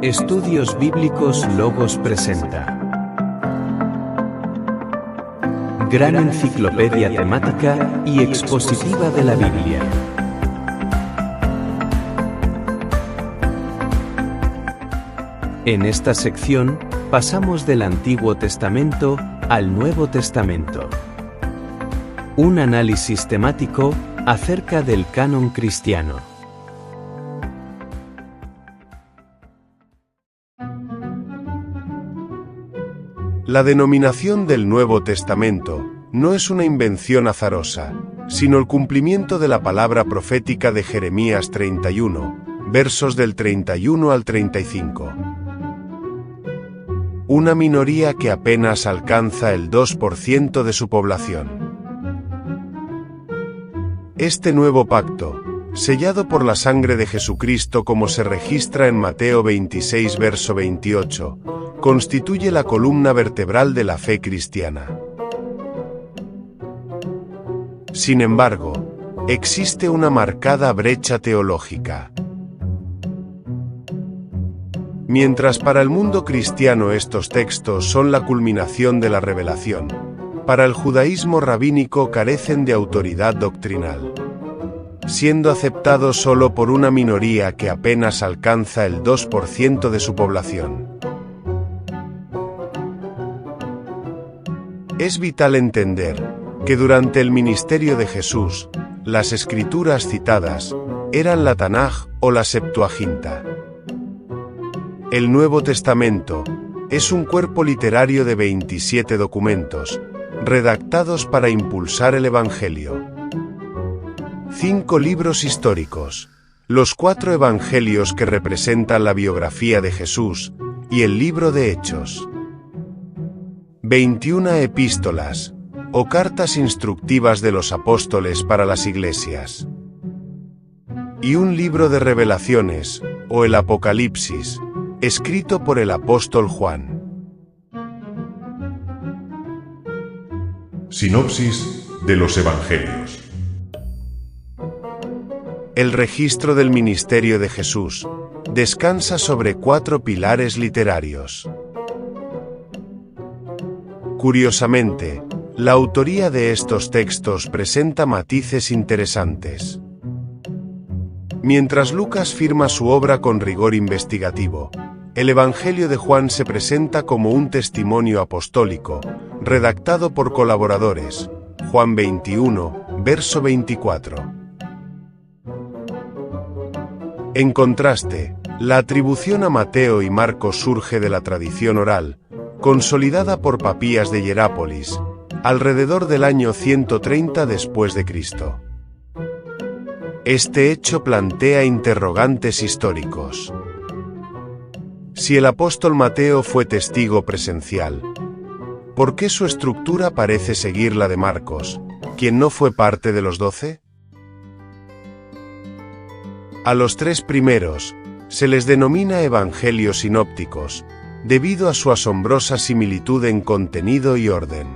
Estudios Bíblicos Logos presenta Gran enciclopedia temática y expositiva de la Biblia. En esta sección pasamos del Antiguo Testamento al Nuevo Testamento. Un análisis temático acerca del canon cristiano. La denominación del Nuevo Testamento no es una invención azarosa, sino el cumplimiento de la palabra profética de Jeremías 31, versos del 31 al 35. Una minoría que apenas alcanza el 2% de su población. Este nuevo pacto, sellado por la sangre de Jesucristo como se registra en Mateo 26 verso 28, constituye la columna vertebral de la fe cristiana. Sin embargo, existe una marcada brecha teológica. Mientras para el mundo cristiano estos textos son la culminación de la revelación, para el judaísmo rabínico carecen de autoridad doctrinal, siendo aceptados solo por una minoría que apenas alcanza el 2% de su población. Es vital entender que durante el ministerio de Jesús, las escrituras citadas eran la Tanaj o la Septuaginta. El Nuevo Testamento es un cuerpo literario de 27 documentos, redactados para impulsar el Evangelio. 5 libros históricos, los 4 evangelios que representan la biografía de Jesús, y el libro de Hechos. 21 epístolas, o cartas instructivas de los apóstoles para las iglesias. Y un libro de revelaciones, o el Apocalipsis, escrito por el apóstol Juan. Sinopsis de los Evangelios. El registro del ministerio de Jesús descansa sobre 4 pilares literarios. Curiosamente, la autoría de estos textos presenta matices interesantes. Mientras Lucas firma su obra con rigor investigativo, el Evangelio de Juan se presenta como un testimonio apostólico, redactado por colaboradores. Juan 21, verso 24. En contraste, la atribución a Mateo y Marcos surge de la tradición oral, consolidada por Papías de Hierápolis, alrededor del año 130 después de Cristo. Este hecho plantea interrogantes históricos. Si el apóstol Mateo fue testigo presencial, ¿por qué su estructura parece seguir la de Marcos, quien no fue parte de los 12? A los 3 primeros se les denomina evangelios sinópticos, debido a su asombrosa similitud en contenido y orden.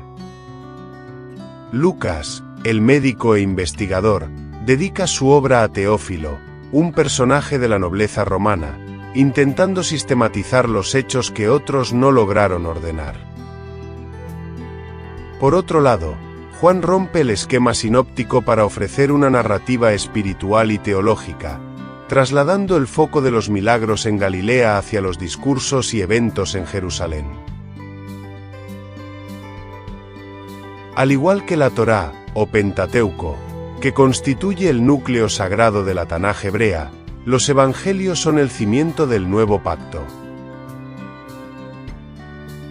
Lucas, el médico e investigador, dedica su obra a Teófilo, un personaje de la nobleza romana, intentando sistematizar los hechos que otros no lograron ordenar. Por otro lado, Juan rompe el esquema sinóptico para ofrecer una narrativa espiritual y teológica, trasladando el foco de los milagros en Galilea hacia los discursos y eventos en Jerusalén. Al igual que la Torá, o Pentateuco, que constituye el núcleo sagrado de la Tanaj hebrea, los evangelios son el cimiento del nuevo pacto.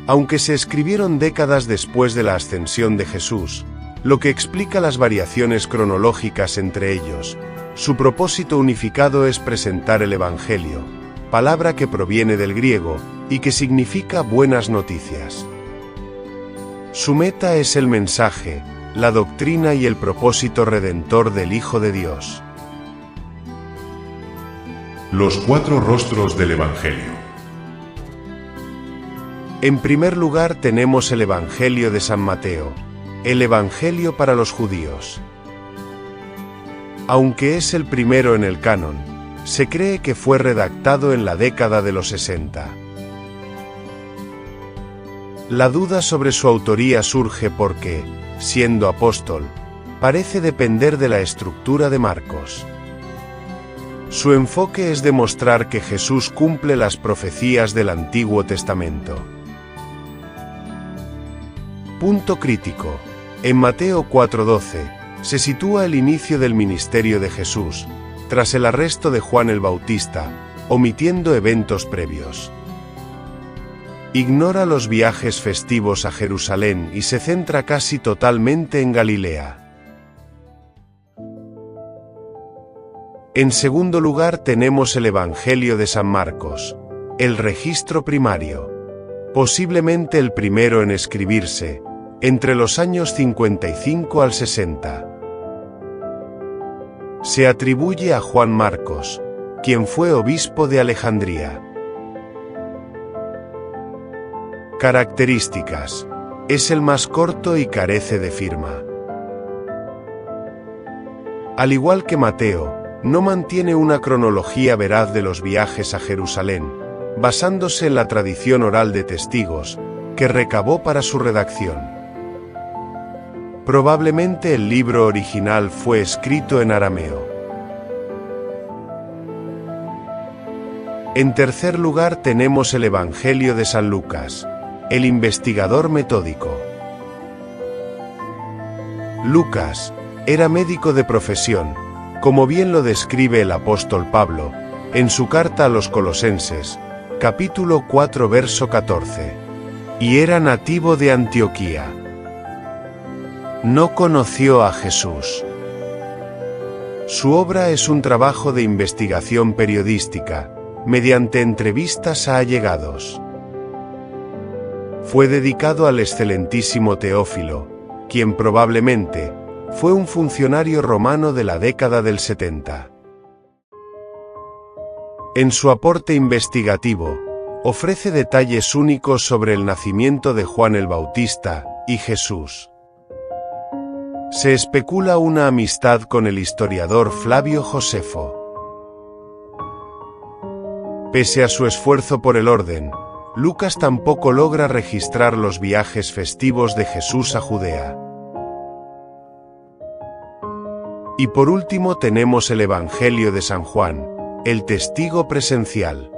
Aunque se escribieron décadas después de la ascensión de Jesús, lo que explica las variaciones cronológicas entre ellos, su propósito unificado es presentar el Evangelio, palabra que proviene del griego y que significa buenas noticias. Su meta es el mensaje, la doctrina y el propósito redentor del Hijo de Dios. Los 4 rostros del Evangelio. En primer lugar tenemos el Evangelio de San Mateo, el Evangelio para los judíos. Aunque es el primero en el canon, Se cree que fue redactado en la década de los 60. La duda sobre su autoría surge porque, siendo apóstol, parece depender de la estructura de Marcos. Su enfoque es demostrar que Jesús cumple las profecías del Antiguo Testamento. Punto crítico. En Mateo 4:12, se sitúa el inicio del ministerio de Jesús, tras el arresto de Juan el Bautista, omitiendo eventos previos. Ignora los viajes festivos a Jerusalén y se centra casi totalmente en Galilea. En segundo lugar tenemos el Evangelio de San Marcos, el registro primario, posiblemente el primero en escribirse, entre los años 55 al 60. Se atribuye a Juan Marcos, quien fue obispo de Alejandría. Características. Es el más corto y carece de firma. Al igual que Mateo, no mantiene una cronología veraz de los viajes a Jerusalén, basándose en la tradición oral de testigos, que recabó para su redacción. Probablemente el libro original fue escrito en arameo. En tercer lugar tenemos el Evangelio de San Lucas, el investigador metódico. Lucas era médico de profesión, como bien lo describe el apóstol Pablo, en su carta a los Colosenses, capítulo 4 verso 14. Y era nativo de Antioquía. No conoció a Jesús. Su obra es un trabajo de investigación periodística, mediante entrevistas a allegados. Fue dedicado al excelentísimo Teófilo, quien probablemente fue un funcionario romano de la década del 70. En su aporte investigativo, ofrece detalles únicos sobre el nacimiento de Juan el Bautista y Jesús. Se especula una amistad con el historiador Flavio Josefo. Pese a su esfuerzo por el orden, Lucas tampoco logra registrar los viajes festivos de Jesús a Judea. Y por último tenemos el Evangelio de San Juan, el testigo presencial.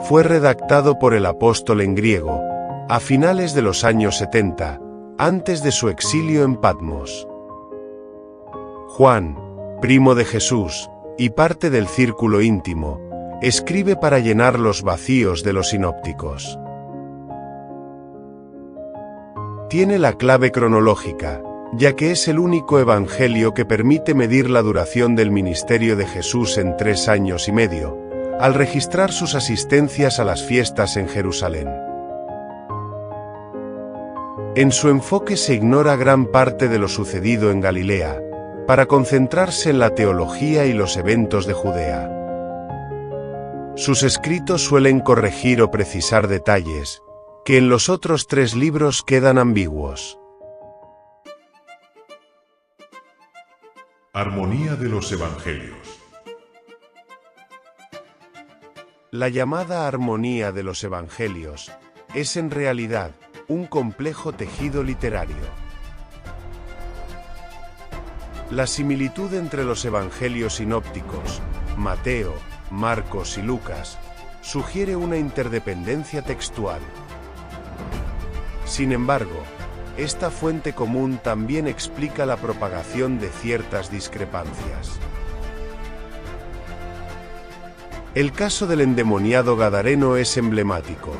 Fue redactado por el apóstol en griego, a finales de los años 70, antes de su exilio en Patmos. Juan, primo de Jesús, y parte del círculo íntimo, escribe para llenar los vacíos de los sinópticos. Tiene la clave cronológica, ya que es el único evangelio que permite medir la duración del ministerio de Jesús en 3 años y medio, al registrar sus asistencias a las fiestas en Jerusalén. En su enfoque se ignora gran parte de lo sucedido en Galilea, para concentrarse en la teología y los eventos de Judea. Sus escritos suelen corregir o precisar detalles, que en los otros 3 libros quedan ambiguos. Armonía de los Evangelios. La llamada armonía de los Evangelios es en realidad un complejo tejido literario. La similitud entre los evangelios sinópticos, Mateo, Marcos y Lucas, sugiere una interdependencia textual. Sin embargo, esta fuente común también explica la propagación de ciertas discrepancias. El caso del endemoniado gadareno es emblemático.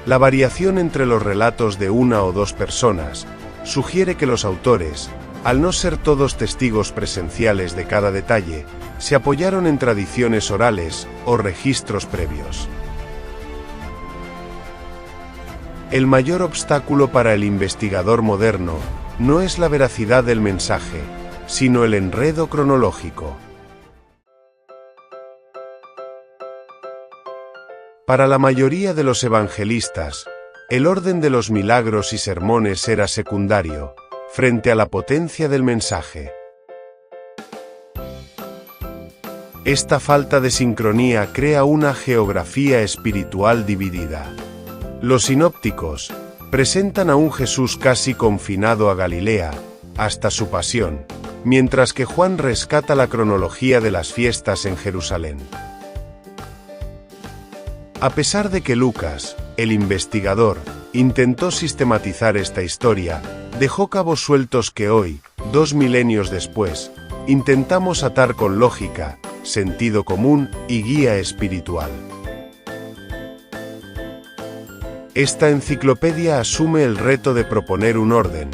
La variación entre los relatos de una o 2 personas sugiere que los autores, al no ser todos testigos presenciales de cada detalle, se apoyaron en tradiciones orales o registros previos. El mayor obstáculo para el investigador moderno no es la veracidad del mensaje, sino el enredo cronológico. Para la mayoría de los evangelistas, el orden de los milagros y sermones era secundario, frente a la potencia del mensaje. Esta falta de sincronía crea una geografía espiritual dividida. Los sinópticos presentan a un Jesús casi confinado a Galilea, hasta su pasión, mientras que Juan rescata la cronología de las fiestas en Jerusalén. A pesar de que Lucas, el investigador, intentó sistematizar esta historia, dejó cabos sueltos que hoy, 2 milenios después, intentamos atar con lógica, sentido común y guía espiritual. Esta enciclopedia asume el reto de proponer un orden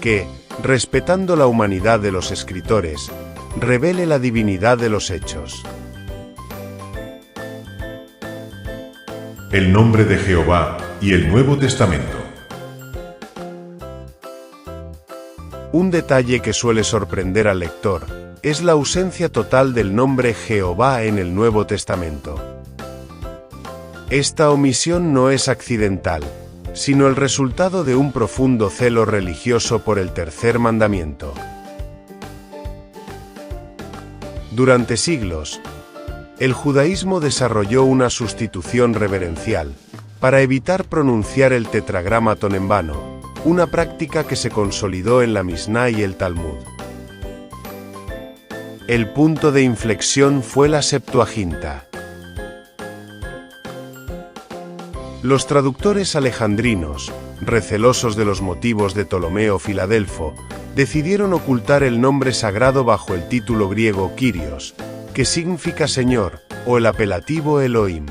que, respetando la humanidad de los escritores, revele la divinidad de los hechos. El nombre de Jehová y el Nuevo Testamento. Un detalle que suele sorprender al lector es la ausencia total del nombre Jehová en el Nuevo Testamento. Esta omisión no es accidental, sino el resultado de un profundo celo religioso por el tercer mandamiento. Durante siglos, el judaísmo desarrolló una sustitución reverencial para evitar pronunciar el tetragrámaton en vano, una práctica que se consolidó en la Misná y el Talmud. El punto de inflexión fue la Septuaginta. Los traductores alejandrinos, recelosos de los motivos de Ptolomeo Filadelfo, decidieron ocultar el nombre sagrado bajo el título griego Kyrios, que significa Señor, o el apelativo Elohim.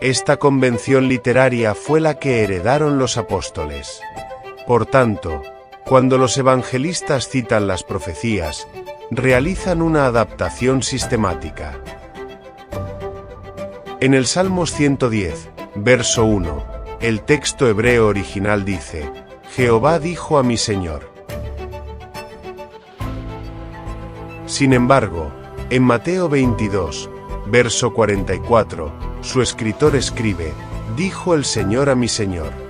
Esta convención literaria fue la que heredaron los apóstoles. Por tanto, cuando los evangelistas citan las profecías, realizan una adaptación sistemática. En el Salmos 110, verso 1, el texto hebreo original dice: Jehová dijo a mi Señor. Sin embargo, en Mateo 22, verso 44, su escritor escribe: dijo el Señor a mi Señor.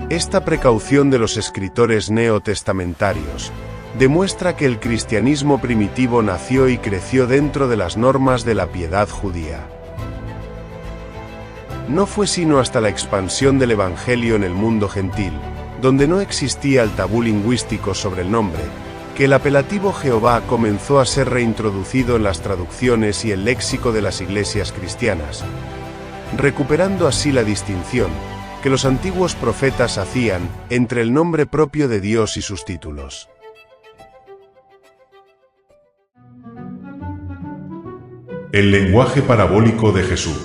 Esta precaución de los escritores neotestamentarios demuestra que el cristianismo primitivo nació y creció dentro de las normas de la piedad judía. No fue sino hasta la expansión del Evangelio en el mundo gentil, donde no existía el tabú lingüístico sobre el nombre, que el apelativo Jehová comenzó a ser reintroducido en las traducciones y el léxico de las iglesias cristianas, recuperando así la distinción que los antiguos profetas hacían entre el nombre propio de Dios y sus títulos. El lenguaje parabólico de Jesús.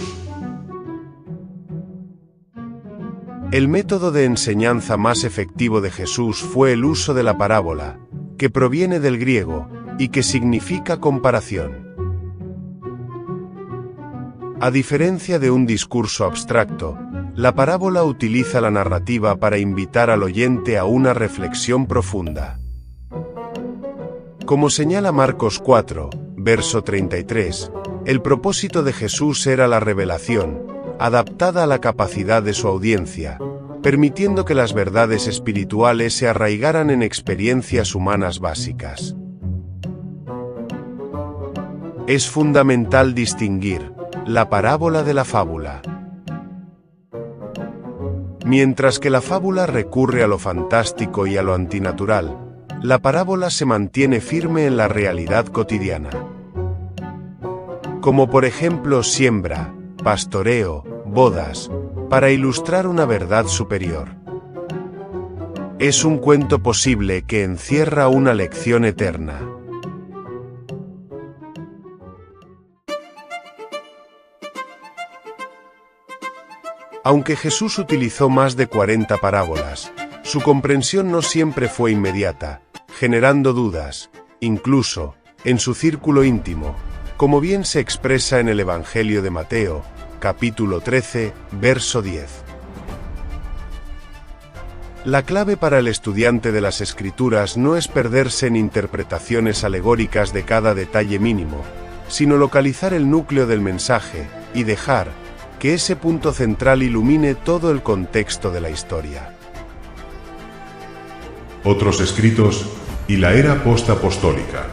El método de enseñanza más efectivo de Jesús fue el uso de la parábola, que proviene del griego, y que significa comparación. A diferencia de un discurso abstracto, la parábola utiliza la narrativa para invitar al oyente a una reflexión profunda. Como señala Marcos 4, verso 33, el propósito de Jesús era la revelación, adaptada a la capacidad de su audiencia, permitiendo que las verdades espirituales se arraigaran en experiencias humanas básicas. Es fundamental distinguir la parábola de la fábula. Mientras que la fábula recurre a lo fantástico y a lo antinatural, la parábola se mantiene firme en la realidad cotidiana. Como por ejemplo siembra, pastoreo, bodas, para ilustrar una verdad superior. Es un cuento posible que encierra una lección eterna. Aunque Jesús utilizó más de 40 parábolas, su comprensión no siempre fue inmediata, generando dudas, incluso, en su círculo íntimo, como bien se expresa en el Evangelio de Mateo, capítulo 13, verso 10. La clave para el estudiante de las Escrituras no es perderse en interpretaciones alegóricas de cada detalle mínimo, sino localizar el núcleo del mensaje y dejar que ese punto central ilumine todo el contexto de la historia. otros escritos y la era postapostólica.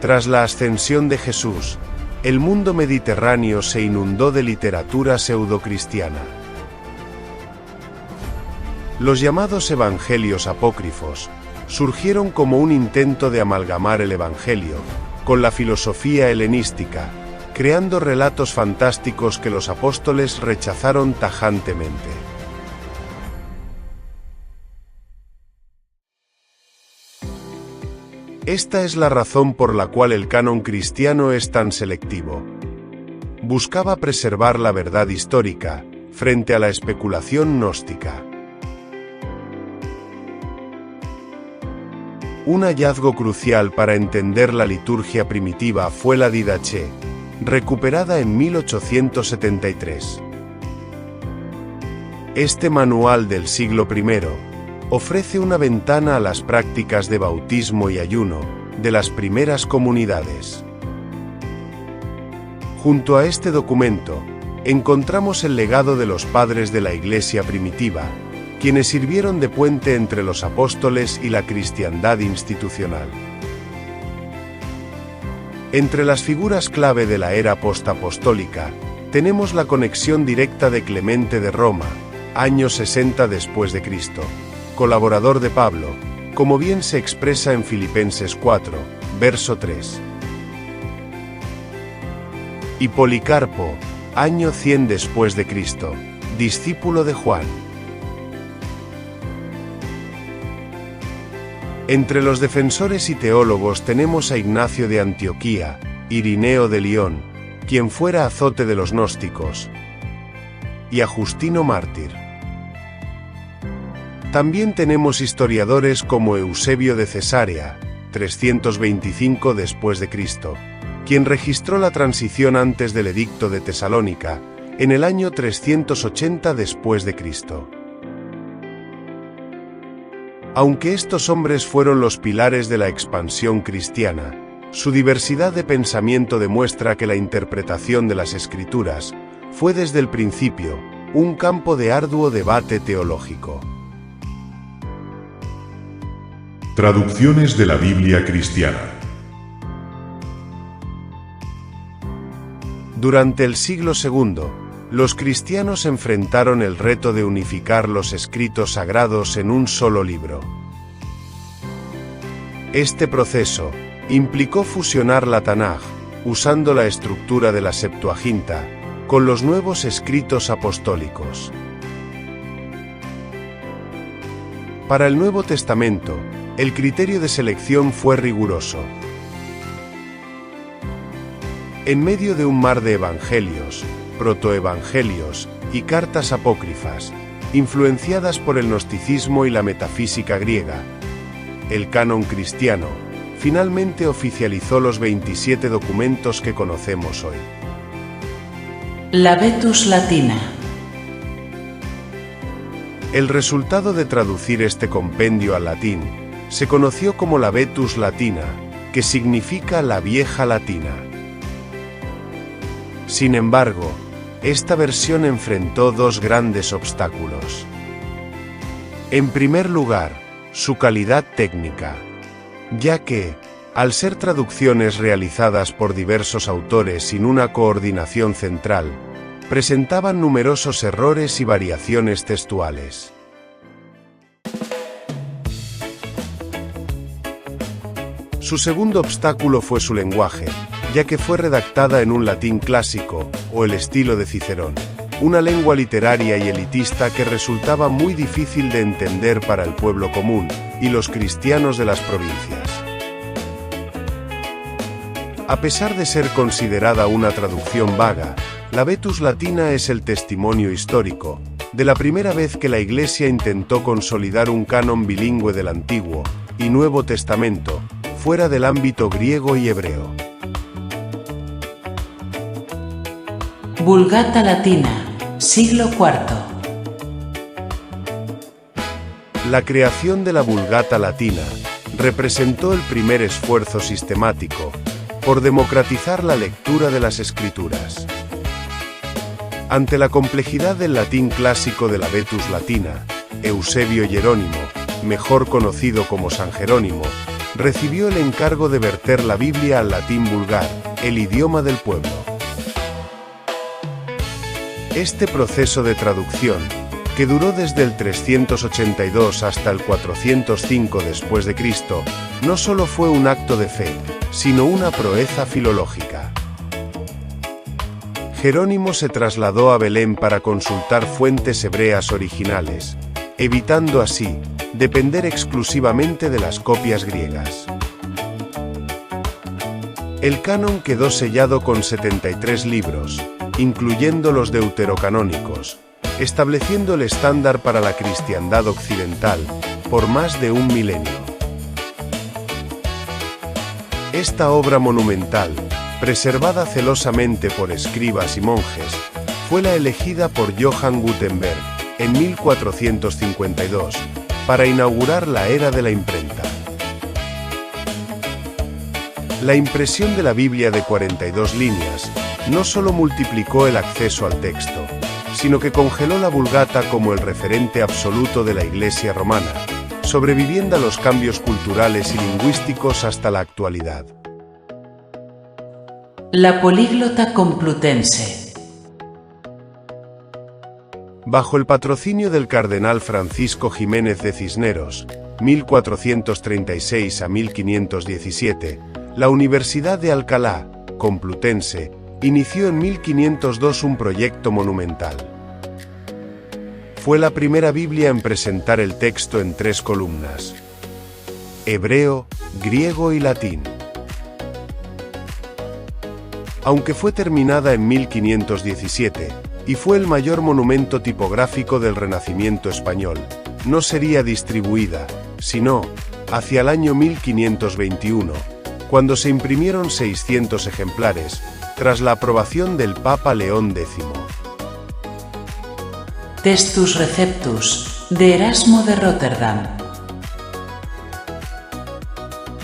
Tras la ascensión de Jesús, el mundo mediterráneo se inundó de literatura pseudocristiana. Los llamados evangelios apócrifos surgieron como un intento de amalgamar el evangelio con la filosofía helenística, creando relatos fantásticos que los apóstoles rechazaron tajantemente. Esta es la razón por la cual el canon cristiano es tan selectivo. Buscaba preservar la verdad histórica frente a la especulación gnóstica. Un hallazgo crucial para entender la liturgia primitiva fue la Didache, recuperada en 1873. Este manual del siglo I ofrece una ventana a las prácticas de bautismo y ayuno de las primeras comunidades. Junto a este documento, encontramos el legado de los padres de la Iglesia primitiva, quienes sirvieron de puente entre los apóstoles y la cristiandad institucional. Entre las figuras clave de la era postapostólica, tenemos la conexión directa de Clemente de Roma, año 60 después de Cristo, colaborador de Pablo, como bien se expresa en Filipenses 4, verso 3. Y Policarpo, año 100 después de Cristo, discípulo de Juan. Entre los defensores y teólogos tenemos a Ignacio de Antioquía, Irineo de Lión, quien fuera azote de los gnósticos, y a Justino mártir. También tenemos historiadores como Eusebio de Cesarea, 325 después de Cristo, quien registró la transición antes del Edicto de Tesalónica, en el año 380 después de Cristo. Aunque estos hombres fueron los pilares de la expansión cristiana, su diversidad de pensamiento demuestra que la interpretación de las Escrituras fue desde el principio un campo de arduo debate teológico. Traducciones de la Biblia cristiana. Durante el siglo II, los cristianos enfrentaron el reto de unificar los escritos sagrados en un solo libro. Este proceso implicó fusionar la Tanaj, usando la estructura de la Septuaginta, con los nuevos escritos apostólicos. Para el Nuevo Testamento, el criterio de selección fue riguroso. En medio de un mar de evangelios, protoevangelios y cartas apócrifas, influenciadas por el gnosticismo y la metafísica griega, el canon cristiano finalmente oficializó los 27 documentos que conocemos hoy. La Vetus Latina. El resultado de traducir este compendio al latín se conoció como la Vetus Latina, que significa la vieja latina. Sin embargo, esta versión enfrentó dos grandes obstáculos. En primer lugar, su calidad técnica, ya que, al ser traducciones realizadas por diversos autores sin una coordinación central, presentaban numerosos errores y variaciones textuales. Su segundo obstáculo fue su lenguaje, ya que fue redactada en un latín clásico, o el estilo de Cicerón, una lengua literaria y elitista que resultaba muy difícil de entender para el pueblo común y los cristianos de las provincias. A pesar de ser considerada una traducción vaga, la Vetus Latina es el testimonio histórico de la primera vez que la Iglesia intentó consolidar un canon bilingüe del Antiguo y Nuevo Testamento, fuera del ámbito griego y hebreo. Vulgata Latina, siglo IV. La creación de la Vulgata Latina representó el primer esfuerzo sistemático por democratizar la lectura de las Escrituras. Ante la complejidad del latín clásico de la Vetus Latina, Eusebio Jerónimo, mejor conocido como San Jerónimo, recibió el encargo de verter la Biblia al latín vulgar, el idioma del pueblo. Este proceso de traducción, que duró desde el 382 hasta el 405 después de Cristo, no solo fue un acto de fe, sino una proeza filológica. Jerónimo se trasladó a Belén para consultar fuentes hebreas originales, evitando así depender exclusivamente de las copias griegas. El canon quedó sellado con 73 libros, incluyendo los deuterocanónicos, estableciendo el estándar para la cristiandad occidental por más de un milenio. Esta obra monumental, preservada celosamente por escribas y monjes, fue la elegida por Johann Gutenberg en 1452 para inaugurar la era de la imprenta. La impresión de la Biblia de 42 líneas no solo multiplicó el acceso al texto, sino que congeló la Vulgata como el referente absoluto de la Iglesia romana, sobreviviendo a los cambios culturales y lingüísticos hasta la actualidad. La Políglota Complutense. Bajo el patrocinio del cardenal Francisco Jiménez de Cisneros, 1436 a 1517, la Universidad de Alcalá, Complutense, inició en 1502 un proyecto monumental. Fue la primera Biblia en presentar el texto en 3 columnas: hebreo, griego y latín. Aunque fue terminada en 1517, y fue el mayor monumento tipográfico del Renacimiento español, no sería distribuida, sino hacia el año 1521, cuando se imprimieron 600 ejemplares, tras la aprobación del Papa León X. Textus Receptus, de Erasmo de Rotterdam.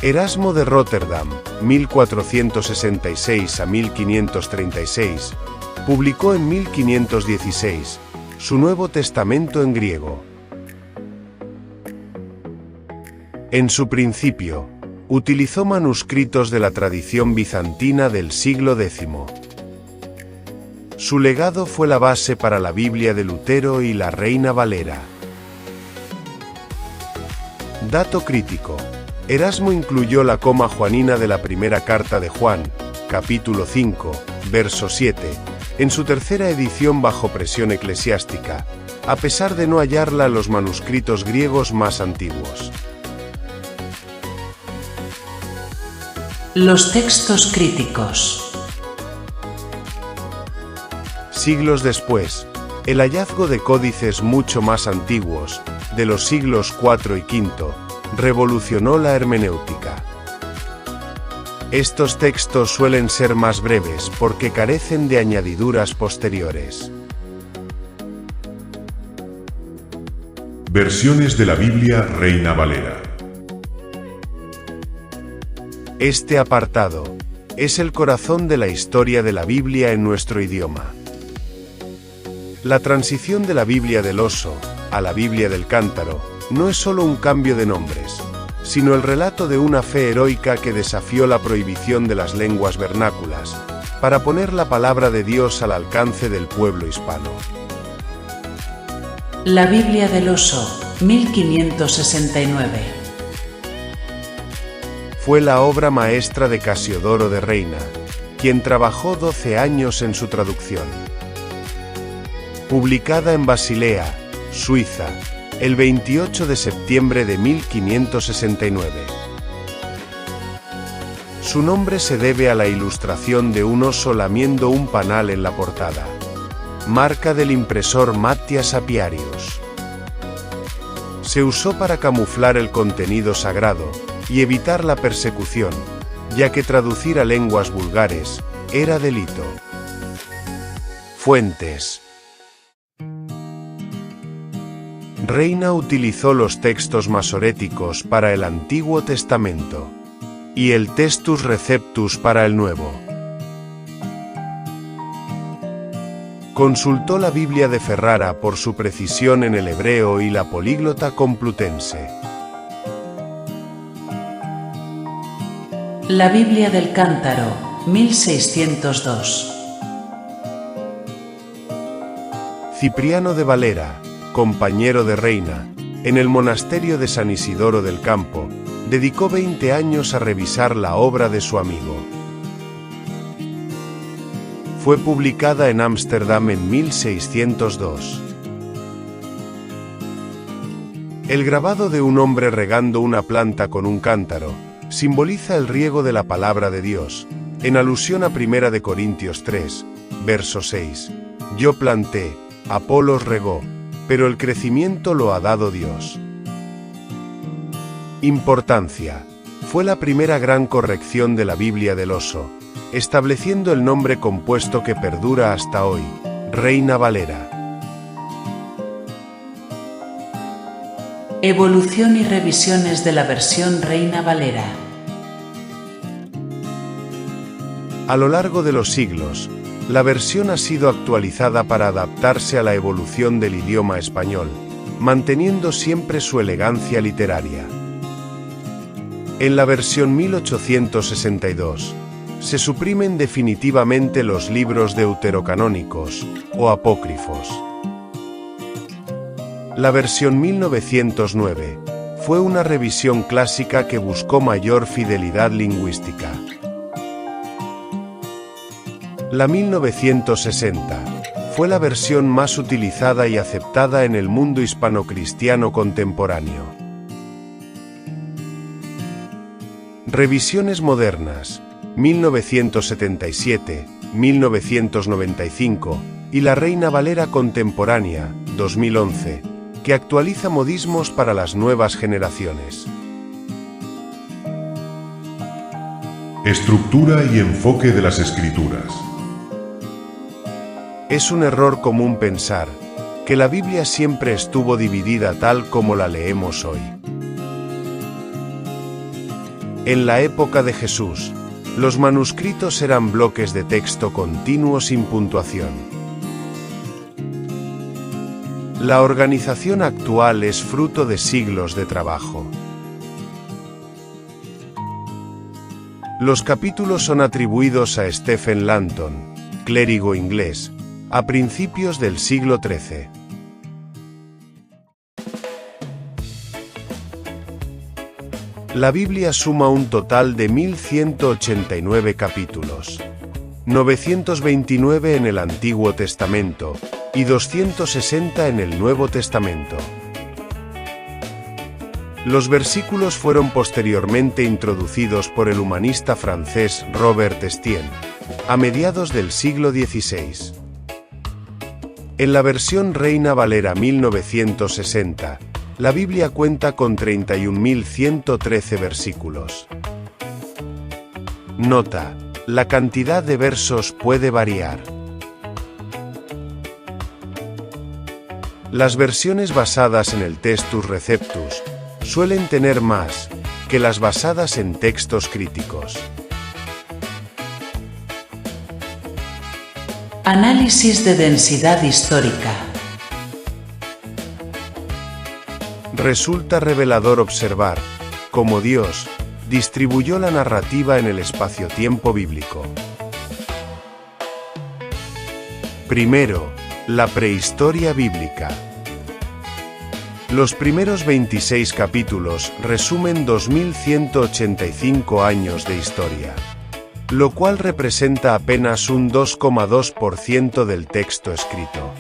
Erasmo de Rotterdam, 1466 a 1536, publicó en 1516 su Nuevo Testamento en griego. En su principio, utilizó manuscritos de la tradición bizantina del siglo X. Su legado fue la base para la Biblia de Lutero y la Reina Valera. Dato crítico: Erasmo incluyó la coma juanina de la primera carta de Juan, capítulo 5, verso 7, en su tercera edición bajo presión eclesiástica, a pesar de no hallarla en los manuscritos griegos más antiguos. Los textos críticos. Siglos después, el hallazgo de códices mucho más antiguos, de los siglos IV y V, revolucionó la hermenéutica. Estos textos suelen ser más breves porque carecen de añadiduras posteriores. Versiones de la Biblia Reina Valera. Este apartado es el corazón de la historia de la Biblia en nuestro idioma. La transición de la Biblia del oso a la Biblia del cántaro no es solo un cambio de nombres, sino el relato de una fe heroica que desafió la prohibición de las lenguas vernáculas, para poner la palabra de Dios al alcance del pueblo hispano. La Biblia del oso, 1569. Fue la obra maestra de Casiodoro de Reina, quien trabajó 12 años en su traducción. Publicada en Basilea, Suiza, el 28 de septiembre de 1569. Su nombre se debe a la ilustración de un oso lamiendo un panal en la portada, marca del impresor Matthias Apiarius. Se usó para camuflar el contenido sagrado y evitar la persecución, ya que traducir a lenguas vulgares era delito. Fuentes. Reina utilizó los textos masoréticos para el Antiguo Testamento y el Textus Receptus para el Nuevo. Consultó la Biblia de Ferrara por su precisión en el hebreo y la Políglota Complutense. La Biblia del Cántaro, 1602. Cipriano de Valera, compañero de Reina, en el monasterio de San Isidoro del Campo, dedicó 20 años a revisar la obra de su amigo. Fue publicada en Ámsterdam en 1602. El grabado de un hombre regando una planta con un cántaro simboliza el riego de la palabra de Dios, en alusión a 1 de Corintios 3, verso 6. Yo planté, Apolos regó, pero el crecimiento lo ha dado Dios. Importancia. Fue la primera gran corrección de la Biblia del Oso, estableciendo el nombre compuesto que perdura hasta hoy, Reina Valera. Evolución y revisiones de la versión Reina Valera. A lo largo de los siglos, la versión ha sido actualizada para adaptarse a la evolución del idioma español, manteniendo siempre su elegancia literaria. En la versión 1862, se suprimen definitivamente los libros deuterocanónicos o apócrifos. La versión 1909 fue una revisión clásica que buscó mayor fidelidad lingüística. La 1960 fue la versión más utilizada y aceptada en el mundo hispano-cristiano contemporáneo. Revisiones modernas, 1977, 1995, y la Reina Valera contemporánea, 2011, que actualiza modismos para las nuevas generaciones. Estructura y enfoque de las Escrituras. Es un error común pensar que la Biblia siempre estuvo dividida tal como la leemos hoy. En la época de Jesús, los manuscritos eran bloques de texto continuo sin puntuación. La organización actual es fruto de siglos de trabajo. Los capítulos son atribuidos a Stephen Langton, clérigo inglés, a principios del siglo XIII. La Biblia suma un total de 1189 capítulos, 929 en el Antiguo Testamento y 260 en el Nuevo Testamento. Los versículos fueron posteriormente introducidos por el humanista francés Robert Estienne, a mediados del siglo XVI. En la versión Reina Valera 1960, la Biblia cuenta con 31.113 versículos. Nota: la cantidad de versos puede variar. Las versiones basadas en el Textus Receptus suelen tener más que las basadas en textos críticos. Análisis de densidad histórica. Resulta revelador observar cómo Dios distribuyó la narrativa en el espacio-tiempo bíblico. Primero, la prehistoria bíblica. Los primeros 26 capítulos resumen 2185 años de historia, lo cual representa apenas un 2,2% del texto escrito.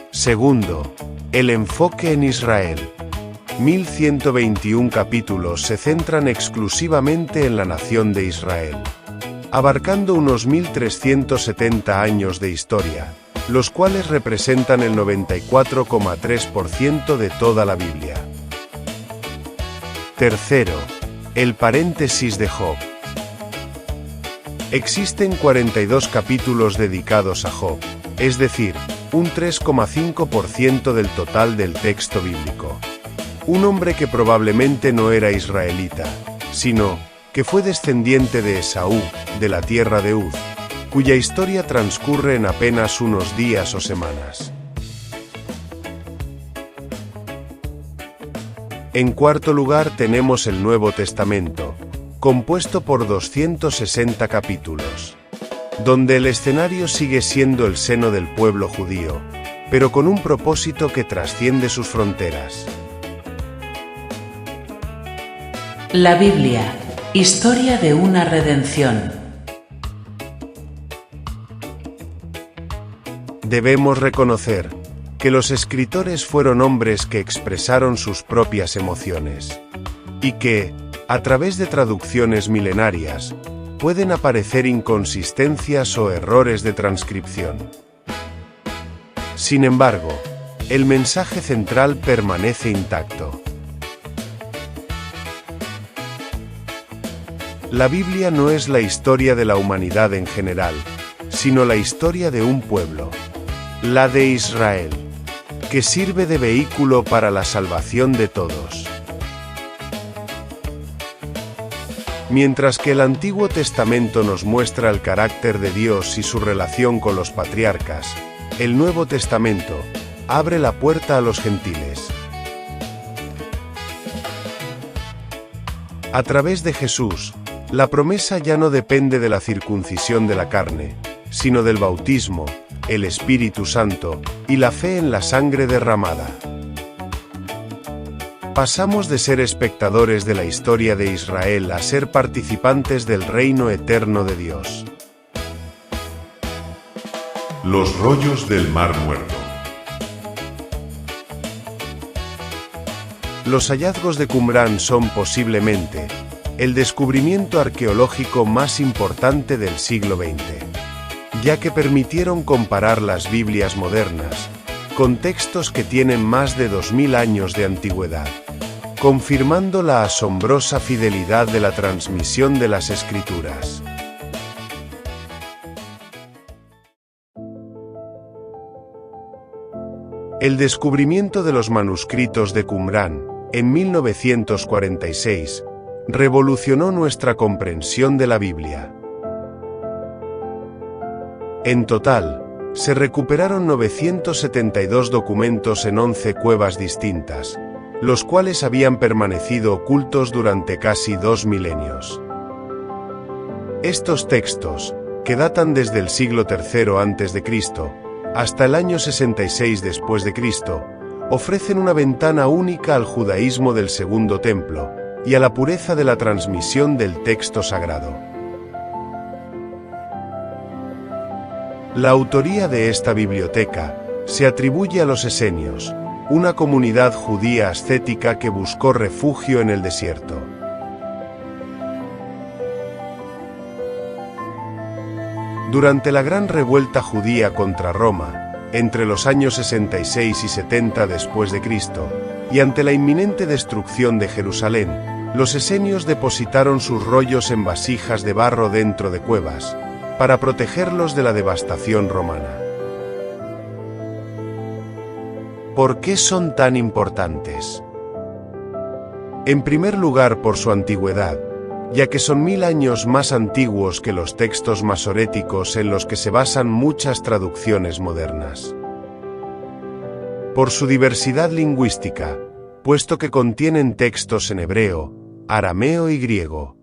Segundo, el enfoque en Israel. 1121 capítulos se centran exclusivamente en la nación de Israel, abarcando unos 1370 años de historia, los cuales representan el 94,3% de toda la Biblia. Tercero, el paréntesis de Job. Existen 42 capítulos dedicados a Job, es decir, un 3,5% del total del texto bíblico. Un hombre que probablemente no era israelita, sino que fue descendiente de Esaú, de la tierra de Uz, cuya historia transcurre en apenas unos días o semanas. En cuarto lugar tenemos el Nuevo Testamento, compuesto por 260 capítulos, donde el escenario sigue siendo el seno del pueblo judío, pero con un propósito que trasciende sus fronteras. La Biblia, historia de una redención. Debemos reconocer que los escritores fueron hombres que expresaron sus propias emociones, y que, a través de traducciones milenarias, pueden aparecer inconsistencias o errores de transcripción. Sin embargo, el mensaje central permanece intacto. La Biblia no es la historia de la humanidad en general, sino la historia de un pueblo, la de Israel, que sirve de vehículo para la salvación de todos. Mientras que el Antiguo Testamento nos muestra el carácter de Dios y su relación con los patriarcas, el Nuevo Testamento abre la puerta a los gentiles. A través de Jesús, la promesa ya no depende de la circuncisión de la carne, sino del bautismo, el Espíritu Santo y la fe en la sangre derramada. Pasamos de ser espectadores de la historia de Israel a ser participantes del reino eterno de Dios. Los rollos del Mar Muerto. Los hallazgos de Qumrán son posiblemente el descubrimiento arqueológico más importante del siglo XX, ya que permitieron comparar las Biblias modernas con textos que tienen más de 2000 años de antigüedad, confirmando la asombrosa fidelidad de la transmisión de las Escrituras. El descubrimiento de los manuscritos de Qumrán, en 1946, revolucionó nuestra comprensión de la Biblia. En total, se recuperaron 972 documentos en 11 cuevas distintas, los cuales habían permanecido ocultos durante casi 2 milenios. Estos textos, que datan desde el siglo III a.C. hasta el año 66 después de Cristo, ofrecen una ventana única al judaísmo del Segundo Templo y a la pureza de la transmisión del texto sagrado. La autoría de esta biblioteca se atribuye a los esenios, una comunidad judía ascética que buscó refugio en el desierto. Durante la gran revuelta judía contra Roma, entre los años 66 y 70 después de Cristo, y ante la inminente destrucción de Jerusalén, los esenios depositaron sus rollos en vasijas de barro dentro de cuevas, para protegerlos de la devastación romana. ¿Por qué son tan importantes? En primer lugar, por su antigüedad, ya que son 1000 años más antiguos que los textos masoréticos en los que se basan muchas traducciones modernas. Por su diversidad lingüística, puesto que contienen textos en hebreo, arameo y griego.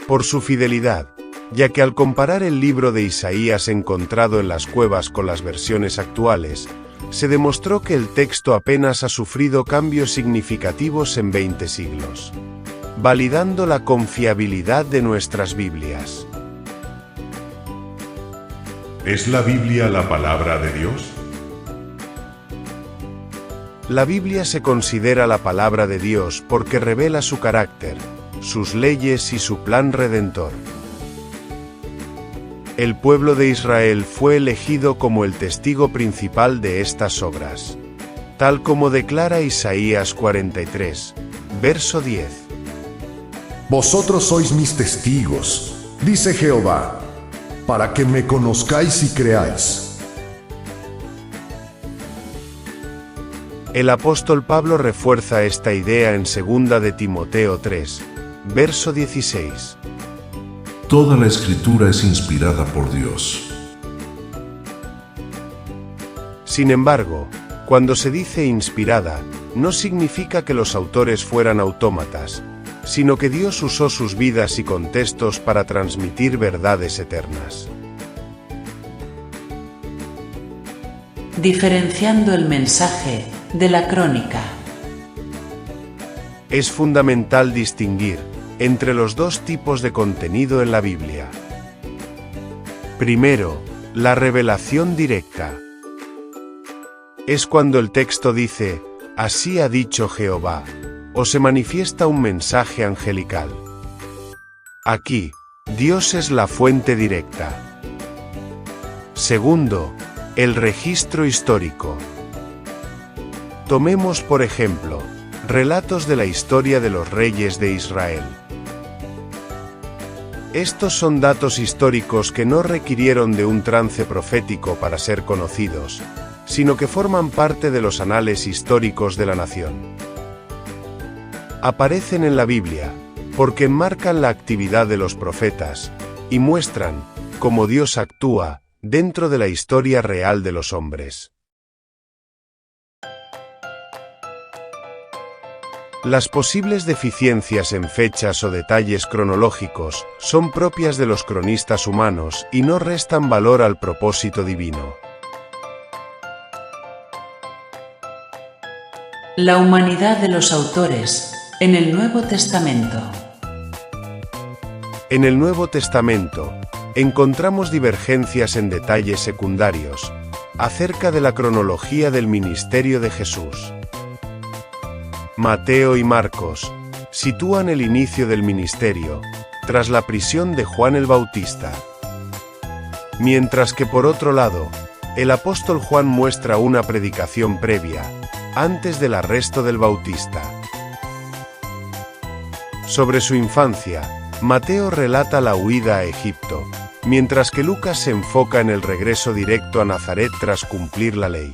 Por su fidelidad, ya que al comparar el libro de Isaías encontrado en las cuevas con las versiones actuales, se demostró que el texto apenas ha sufrido cambios significativos en 20 siglos, validando la confiabilidad de nuestras Biblias. ¿Es la Biblia la palabra de Dios? La Biblia se considera la palabra de Dios porque revela su carácter, sus leyes y su plan redentor. El pueblo de Israel fue elegido como el testigo principal de estas obras, tal como declara Isaías 43, verso 10. Vosotros sois mis testigos, dice Jehová, para que me conozcáis y creáis. El apóstol Pablo refuerza esta idea en 2 de Timoteo 3, verso 16. Toda la escritura es inspirada por Dios. Sin embargo, cuando se dice inspirada, no significa que los autores fueran autómatas, sino que Dios usó sus vidas y contextos para transmitir verdades eternas. Diferenciando el mensaje de la crónica. Es fundamental distinguir entre los dos tipos de contenido en la Biblia. Primero, la revelación directa. Es cuando el texto dice, «Así ha dicho Jehová», o se manifiesta un mensaje angelical. Aquí, Dios es la fuente directa. Segundo, el registro histórico. Tomemos por ejemplo, relatos de la historia de los reyes de Israel. Estos son datos históricos que no requirieron de un trance profético para ser conocidos, sino que forman parte de los anales históricos de la nación. Aparecen en la Biblia, porque enmarcan la actividad de los profetas, y muestran cómo Dios actúa dentro de la historia real de los hombres. Las posibles deficiencias en fechas o detalles cronológicos son propias de los cronistas humanos y no restan valor al propósito divino. La humanidad de los autores en el Nuevo Testamento. En el Nuevo Testamento, encontramos divergencias en detalles secundarios acerca de la cronología del ministerio de Jesús. Mateo y Marcos sitúan el inicio del ministerio tras la prisión de Juan el Bautista. Mientras que por otro lado, el apóstol Juan muestra una predicación previa, antes del arresto del Bautista. Sobre su infancia, Mateo relata la huida a Egipto, mientras que Lucas se enfoca en el regreso directo a Nazaret tras cumplir la ley.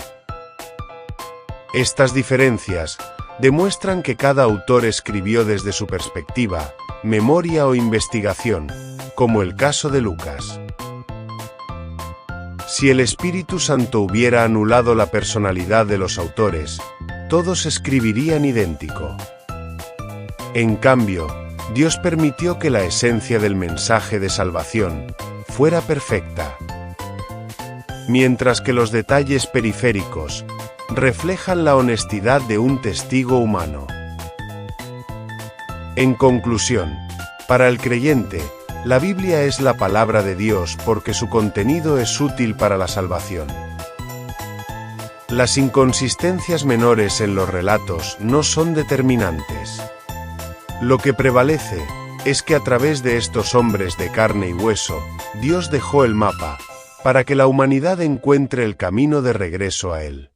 Estas diferencias demuestran que cada autor escribió desde su perspectiva, memoria o investigación, como el caso de Lucas. Si el Espíritu Santo hubiera anulado la personalidad de los autores, todos escribirían idéntico. En cambio, Dios permitió que la esencia del mensaje de salvación fuera perfecta, mientras que los detalles periféricos reflejan la honestidad de un testigo humano. En conclusión, para el creyente, la Biblia es la palabra de Dios porque su contenido es útil para la salvación. Las inconsistencias menores en los relatos no son determinantes. Lo que prevalece es que a través de estos hombres de carne y hueso, Dios dejó el mapa para que la humanidad encuentre el camino de regreso a Él.